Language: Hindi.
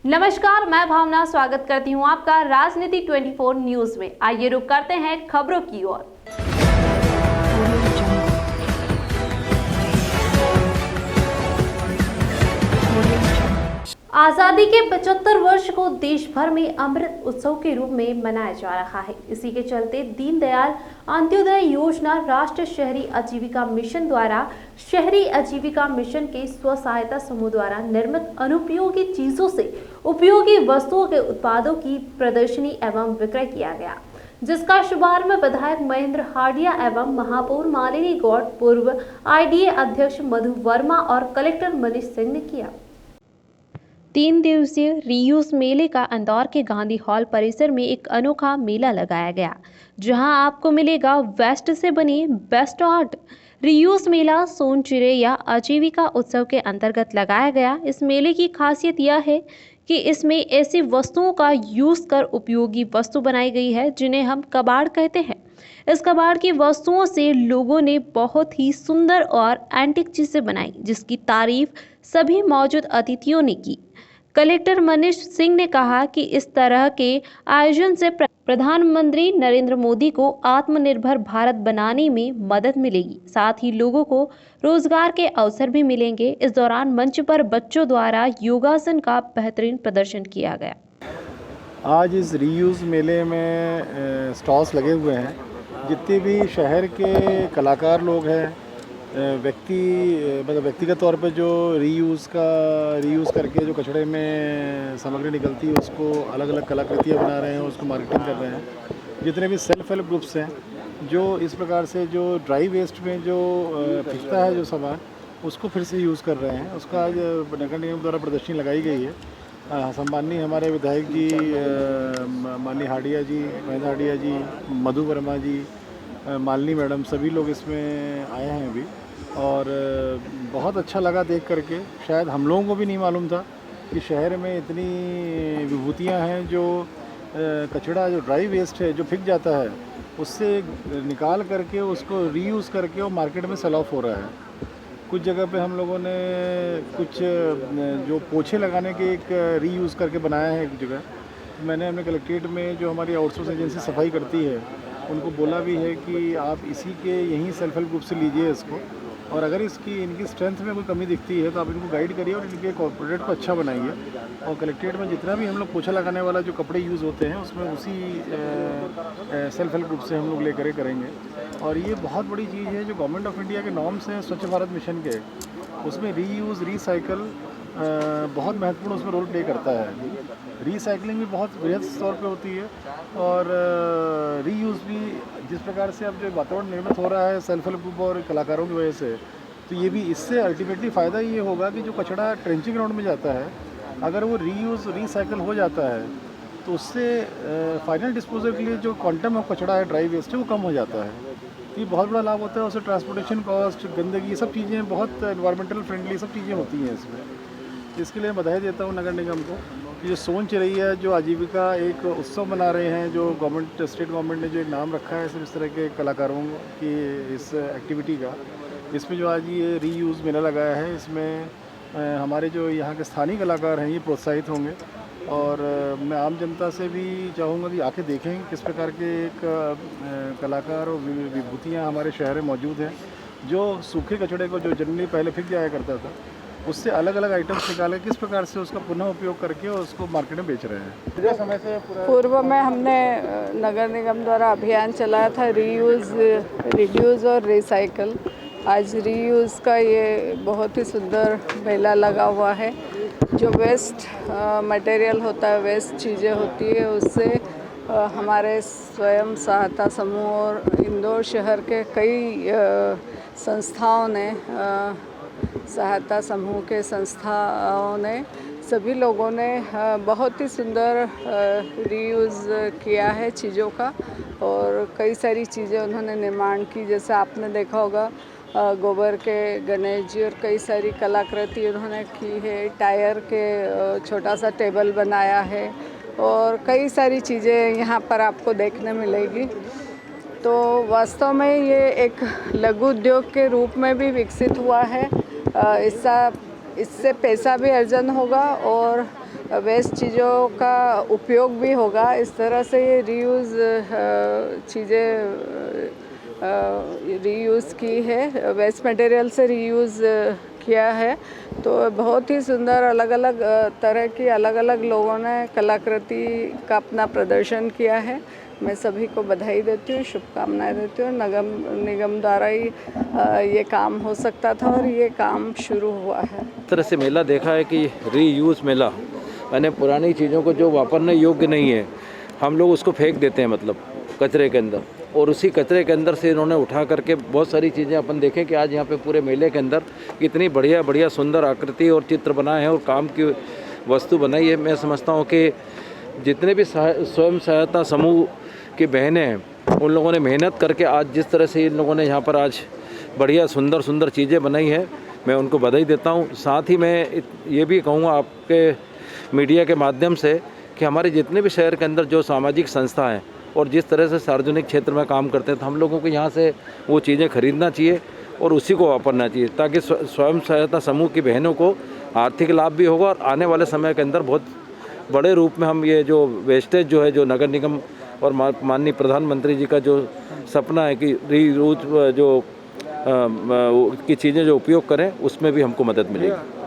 नमस्कार, मैं भावना स्वागत करती हूं आपका राजनीति 24 न्यूज में। आइए रुक करते हैं खबरों की ओर। आजादी के 75 वर्ष को देश भर में अमृत उत्सव के रूप में मनाया जा रहा है। इसी के चलते दीनदयाल अंत्योदय योजना राष्ट्रीय शहरी आजीविका मिशन द्वारा शहरी आजीविका मिशन के स्व सहायता समूह द्वारा निर्मित अनुपयोगी चीजों से उपयोगी वस्तुओं के उत्पादों की प्रदर्शनी एवं विक्रय किया गया, जिसका शुभारंभ विधायक महेंद्र हाडिया एवं महापौर मालिनी गौड़, पूर्व आईडीए अध्यक्ष मधु वर्मा और कलेक्टर मनीष सिंह ने किया। 3 दिवसीय रीयूज मेले का इंदौर के गांधी हॉल परिसर में एक अनोखा मेला लगाया गया, जहां आपको मिलेगा वेस्ट से बने बेस्ट आर्ट। रीयूज मेला सोनचिरे या आजीविका उत्सव के अंतर्गत लगाया गया। इस मेले की खासियत यह है कि इसमें ऐसी वस्तुओं का यूज कर उपयोगी वस्तु बनाई गई है जिन्हें हम कबाड़ कहते हैं। इस कबाड़ की वस्तुओं से लोगों ने बहुत ही सुंदर और एंटिक चीजें बनाई, जिसकी तारीफ सभी मौजूद अतिथियों ने की। कलेक्टर मनीष सिंह ने कहा कि इस तरह के आयोजन से प्रधानमंत्री नरेंद्र मोदी को आत्मनिर्भर भारत बनाने में मदद मिलेगी, साथ ही लोगों को रोजगार के अवसर भी मिलेंगे। इस दौरान मंच पर बच्चों द्वारा योगासन का बेहतरीन प्रदर्शन किया गया। आज इस रीयूज मेले में स्टॉल्स लगे हुए हैं। जितने भी शहर के कलाकार लोग हैं, व्यक्तिगत तौर पे जो रीयूज़ करके जो कचड़े में सामग्री निकलती है उसको अलग अलग कलाकृतियाँ बना रहे हैं, उसको मार्केटिंग कर रहे हैं। जितने भी सेल्फ हेल्प ग्रुप्स हैं जो इस प्रकार से जो ड्राई वेस्ट में जो फिकता है जो सामान, उसको फिर से यूज़ कर रहे हैं, उसका आज नगर निगम द्वारा प्रदर्शनी लगाई गई है। सम्माननीय हमारे विधायक जी माननीय हाडिया जी, महेंद्र हाडिया जी, मधु वर्मा जी, मालिनी मैडम, सभी लोग इसमें आए हैं अभी, और बहुत अच्छा लगा देख करके। शायद हम लोगों को भी नहीं मालूम था कि शहर में इतनी विभूतियाँ हैं जो कचड़ा जो ड्राई वेस्ट है जो फिक जाता है उससे निकाल करके उसको रीयूज़ करके वो मार्केट में सेल ऑफ हो रहा है। कुछ जगह पे हम लोगों ने कुछ जो पोछे लगाने के एक रीयूज़ करके बनाया है एक जगह। मैंने अपने कलेक्ट्रेट में जो हमारी आउटसोर्स एजेंसी सफाई करती है उनको बोला भी है कि आप इसी के यहीं सेल्फ हेल्प ग्रुप से लीजिए इसको, और अगर इनकी स्ट्रेंथ में कोई कमी दिखती है तो आप इनको गाइड करिए और इनके कॉर्पोरेट को अच्छा बनाइए। और कलेक्ट्रेट में जितना भी हम लोग पोछा लगाने वाला जो कपड़े यूज़ होते हैं उसमें उसी सेल्फ हेल्प ग्रुप से हम लोग लेकर करेंगे। और ये बहुत बड़ी चीज़ है जो गवर्नमेंट ऑफ इंडिया के नॉर्म्स हैं स्वच्छ भारत मिशन के, उसमें रीयूज़ रीसाइकल बहुत महत्वपूर्ण उसमें रोल प्ले करता है। रीसाइकलिंग भी बहुत बृहद तौर पे होती है, और रीयूज़ भी जिस प्रकार से अब जो वातावरण निर्मित हो रहा है सेल्फ हेल्प ग्रुप और कलाकारों की वजह से, तो ये भी इससे अल्टीमेटली फ़ायदा ये होगा कि जो कचड़ा ट्रेंचिंग ग्राउंड में जाता है अगर वो रीयूज़ रीसाइकल हो जाता है तो उससे फाइनल डिस्पोजल के लिए जो क्वांटम ऑफ कचड़ा है ड्राई वेस्ट है वो कम हो जाता है। तो ये बहुत बड़ा लाभ होता है। उससे ट्रांसपोर्टेशन कॉस्ट, गंदगी, ये सब चीज़ें बहुत एनवायरमेंटल फ्रेंडली सब चीज़ें होती हैं इसमें। इसके लिए बधाई देता हूँ नगर निगम को कि जो सोच रही है, जो आजीविका एक उत्सव मना रहे हैं, जो स्टेट गवर्नमेंट ने जो एक नाम रखा है इस तरह के कलाकारों की इस एक्टिविटी का, इसमें जो आज ये रीयूज़ मेला लगाया है इसमें हमारे जो यहाँ के स्थानीय कलाकार हैं ये प्रोत्साहित होंगे। और मैं आम जनता से भी चाहूँगा कि आके देखें किस प्रकार के एक कलाकार और विभूतियाँ हमारे शहर में मौजूद हैं, जो सूखे कचड़े को जो जनरली पहले फिक जाया करता था उससे अलग अलग आइटम्स निकाले किस प्रकार से उसका पुनः उपयोग करके और उसको मार्केट में बेच रहे हैं। समय से पूर्व में हमने नगर निगम द्वारा अभियान चलाया था रीयूज़, रिड्यूस और रिसाइकल। आज रीयूज़ का ये बहुत ही सुंदर मेला लगा हुआ है। जो वेस्ट मटेरियल होता है, वेस्ट चीज़ें होती है, उससे हमारे स्वयं सहायता समूह और इंदौर शहर के कई संस्थाओं ने, सहायता समूह के संस्थाओं ने, सभी लोगों ने बहुत ही सुंदर रीयूज़ किया है चीज़ों का, और कई सारी चीज़ें उन्होंने निर्माण की। जैसे आपने देखा होगा गोबर के गणेश जी और कई सारी कलाकृति उन्होंने की है। टायर के छोटा सा टेबल बनाया है और कई सारी चीज़ें यहाँ पर आपको देखने मिलेगी। तो वास्तव में ये एक लघु उद्योग के रूप में भी विकसित हुआ है। इससे पैसा भी अर्जन होगा और वेस्ट चीज़ों का उपयोग भी होगा। इस तरह से ये रीयूज़ चीज़ें रीयूज़ की है, वेस्ट मटेरियल से रीयूज़ किया है। तो बहुत ही सुंदर अलग अलग तरह की अलग अलग लोगों ने कलाकृति का अपना प्रदर्शन किया है। मैं सभी को बधाई देती हूँ, शुभकामनाएं देती हूँ। नगर निगम द्वारा ही ये काम हो सकता था और ये काम शुरू हुआ है। इस तरह से मेला देखा है कि रीयूज़ मेला, यानी पुरानी चीज़ों को जो वापरने योग्य नहीं है हम लोग उसको फेंक देते हैं, मतलब कचरे के अंदर, और उसी कचरे के अंदर से इन्होंने उठा करके बहुत सारी चीज़ें अपन देखें कि आज यहाँ पे पूरे मेले के अंदर इतनी बढ़िया बढ़िया सुंदर आकृति और चित्र बनाए हैं और काम की वस्तु बनाई है। मैं समझता हूँ कि जितने भी स्वयं सहायता समूह की बहनें हैं उन लोगों ने मेहनत करके आज जिस तरह से इन लोगों ने यहाँ पर आज बढ़िया सुंदर सुंदर चीज़ें बनाई हैं, मैं उनको बधाई देता हूँ। साथ ही मैं ये भी कहूँगा आपके मीडिया के माध्यम से कि हमारे जितने भी शहर के अंदर जो सामाजिक संस्था हैं और जिस तरह से सार्वजनिक क्षेत्र में काम करते हैं, तो हम लोगों को यहाँ से वो चीज़ें खरीदना चाहिए और उसी को वापरना चाहिए, ताकि स्वयं सहायता समूह की बहनों को आर्थिक लाभ भी होगा और आने वाले समय के अंदर बहुत बड़े रूप में हम ये जो वेस्टेज जो है, जो नगर निगम और माननीय प्रधानमंत्री जी का जो सपना है कि रीयूज जो की चीज़ें जो उपयोग करें, उसमें भी हमको मदद मिलेगी।